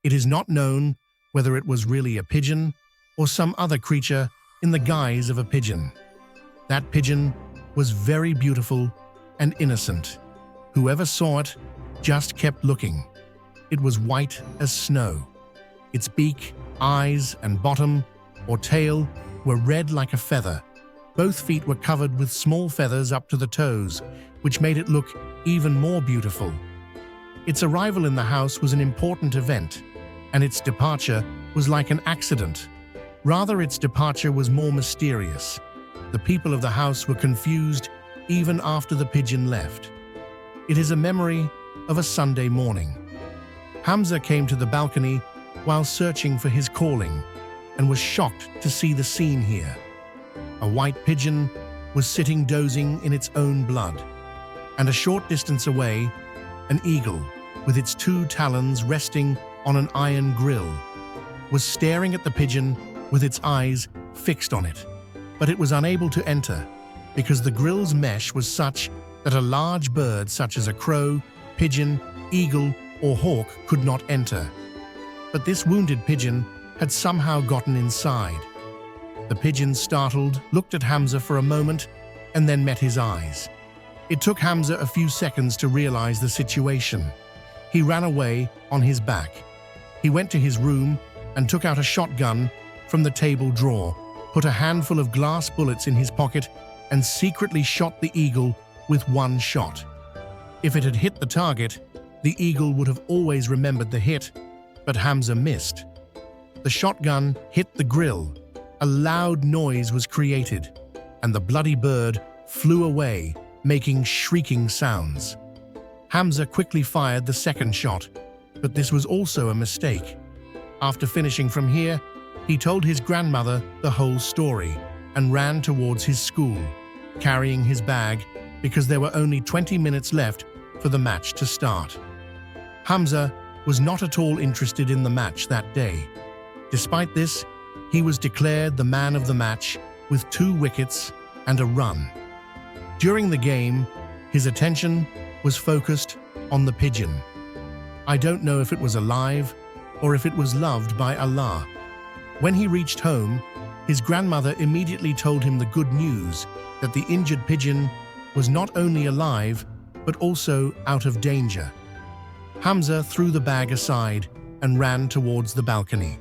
It is not known whether it was really a pigeon or some other creature in the guise of a pigeon. That pigeon was very beautiful and innocent. Whoever saw it just kept looking. It was white as snow. Its beak, eyes, and bottom, or tail, were red like a feather. Both feet were covered with small feathers up to the toes, which made it look even more beautiful. Its arrival in the house was an important event, and its departure was like an accident. Rather, its departure was more mysterious. The people of the house were confused even after the pigeon left. It is a memory of a Sunday morning. Hamza came to the balcony while searching for his calling and was shocked to see the scene here. A white pigeon was sitting dozing in its own blood, and a short distance away, an eagle, with its 2 talons resting on an iron grill, was staring at the pigeon with its eyes fixed on it. But it was unable to enter because the grill's mesh was such that a large bird such as a crow, pigeon, eagle, or hawk could not enter. But this wounded pigeon had somehow gotten inside. The pigeon, startled, looked at Hamza for a moment and then met his eyes. It took Hamza a few seconds to realize the situation. He ran away on his back. He went to his room and took out a shotgun from the table drawer, put a handful of glass bullets in his pocket, and secretly shot the eagle with 1 shot. If it had hit the target, the eagle would have always remembered the hit, but Hamza missed. The shotgun hit the grill. A loud noise was created, and the bloody bird flew away, making shrieking sounds. Hamza quickly fired the 2nd shot, but this was also a mistake. After finishing from here, he told his grandmother the whole story and ran towards his school, carrying his bag because there were only 20 minutes left for the match to start. Hamza was not at all interested in the match that day. Despite this, he was declared the man of the match with 2 wickets and a run. During the game, his attention was focused on the pigeon. I don't know if it was alive or if it was loved by Allah. When he reached home, his grandmother immediately told him the good news that the injured pigeon was not only alive, but also out of danger. Hamza threw the bag aside and ran towards the balcony.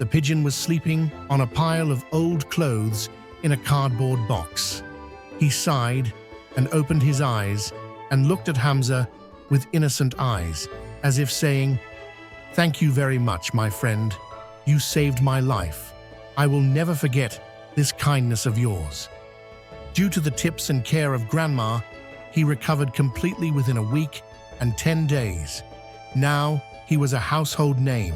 The pigeon was sleeping on a pile of old clothes in a cardboard box. He sighed and opened his eyes and looked at Hamza with innocent eyes, as if saying, "Thank you very much, my friend. You saved my life. I will never forget this kindness of yours." Due to the tips and care of Grandma, he recovered completely within a week and 10 days. Now he was a household name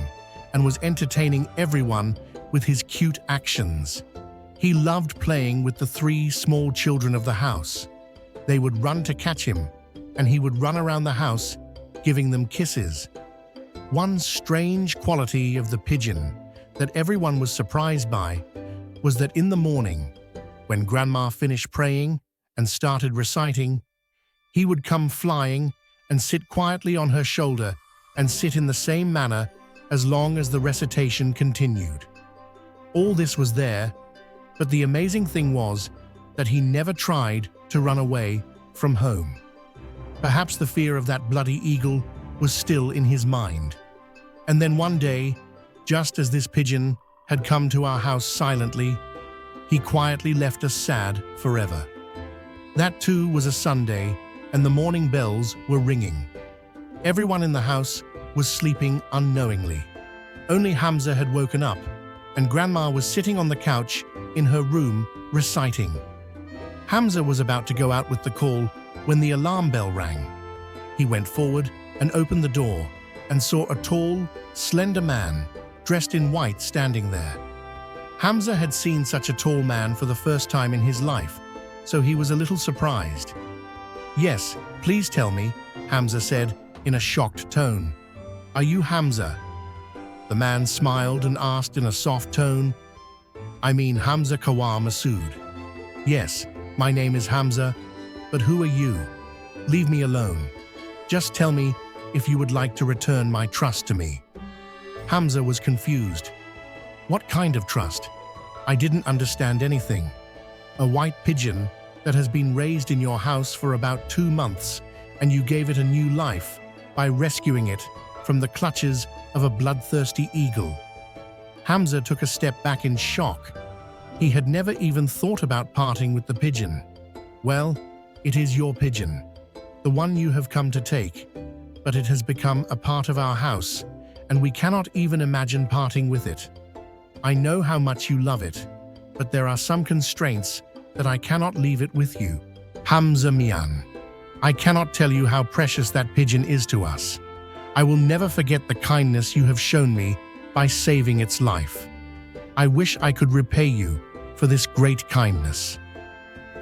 and was entertaining everyone with his cute actions. He loved playing with the 3 small children of the house. They would run to catch him, and he would run around the house, giving them kisses. One strange quality of the pigeon that everyone was surprised by was that in the morning, when Grandma finished praying and started reciting, he would come flying and sit quietly on her shoulder and sit in the same manner as long as the recitation continued. All this was there, but the amazing thing was that he never tried to run away from home. Perhaps the fear of that bloody eagle was still in his mind. And then one day, just as this pigeon had come to our house silently, he quietly left us sad forever. That too was a Sunday, and the morning bells were ringing. Everyone in the house was sleeping unknowingly. Only Hamza had woken up, and Grandma was sitting on the couch in her room reciting. Hamza was about to go out with the call when the alarm bell rang. He went forward and opened the door and saw a tall, slender man dressed in white standing there. Hamza had seen such a tall man for the first time in his life, so he was a little surprised. "Yes, please tell me," Hamza said in a shocked tone. "Are you Hamza?" The man smiled and asked in a soft tone, "I mean Hamza Kawar Masood." "Yes, my name is Hamza, but who are you? Leave me alone. Just tell me if you would like to return my trust to me." Hamza was confused. What kind of trust? I didn't understand anything. A white pigeon that has been raised in your house for about 2 months, and you gave it a new life by rescuing it from the clutches of a bloodthirsty eagle. Hamza took a step back in shock. He had never even thought about parting with the pigeon. Well, it is your pigeon, the one you have come to take, but it has become a part of our house, and we cannot even imagine parting with it. I know how much you love it, but there are some constraints that I cannot leave it with you. Hamza Mian, I cannot tell you how precious that pigeon is to us. I will never forget the kindness you have shown me by saving its life. I wish I could repay you for this great kindness.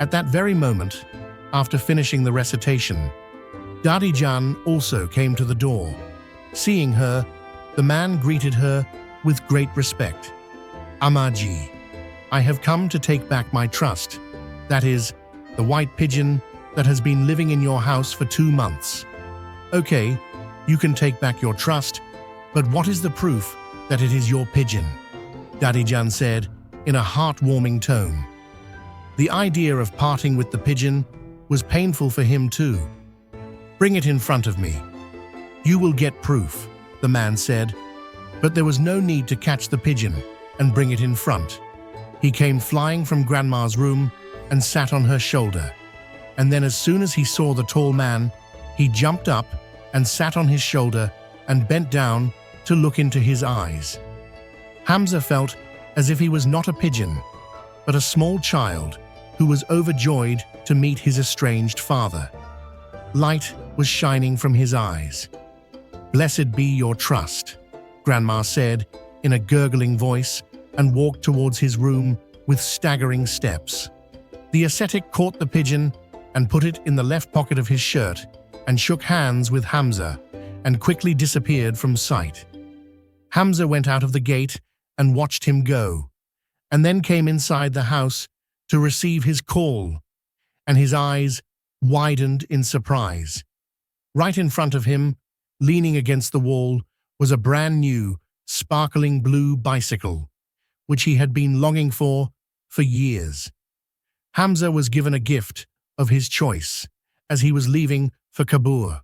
At that very moment, after finishing the recitation, Dadijan also came to the door. Seeing her, the man greeted her with great respect. Amaji, I have come to take back my trust. That is, the white pigeon that has been living in your house for 2 months. Okay, you can take back your trust, but what is the proof that it is your pigeon? Dadijan said in a heartwarming tone. The idea of parting with the pigeon was painful for him too. Bring it in front of me. You will get proof, the man said, but there was no need to catch the pigeon and bring it in front. He came flying from Grandma's room and sat on her shoulder. And then as soon as he saw the tall man, he jumped up and sat on his shoulder and bent down to look into his eyes. Hamza felt as if he was not a pigeon, but a small child who was overjoyed to meet his estranged father. Light was shining from his eyes. Blessed be your trust, Grandma said in a gurgling voice and walked towards his room with staggering steps. The ascetic caught the pigeon and put it in the left pocket of his shirt and shook hands with Hamza and quickly disappeared from sight. Hamza went out of the gate and watched him go, and then came inside the house to receive his call, and his eyes widened in surprise. Right in front of him, leaning against the wall, was a brand new, sparkling blue bicycle, which he had been longing for years. Hamza was given a gift of his choice as he was leaving for Kabul.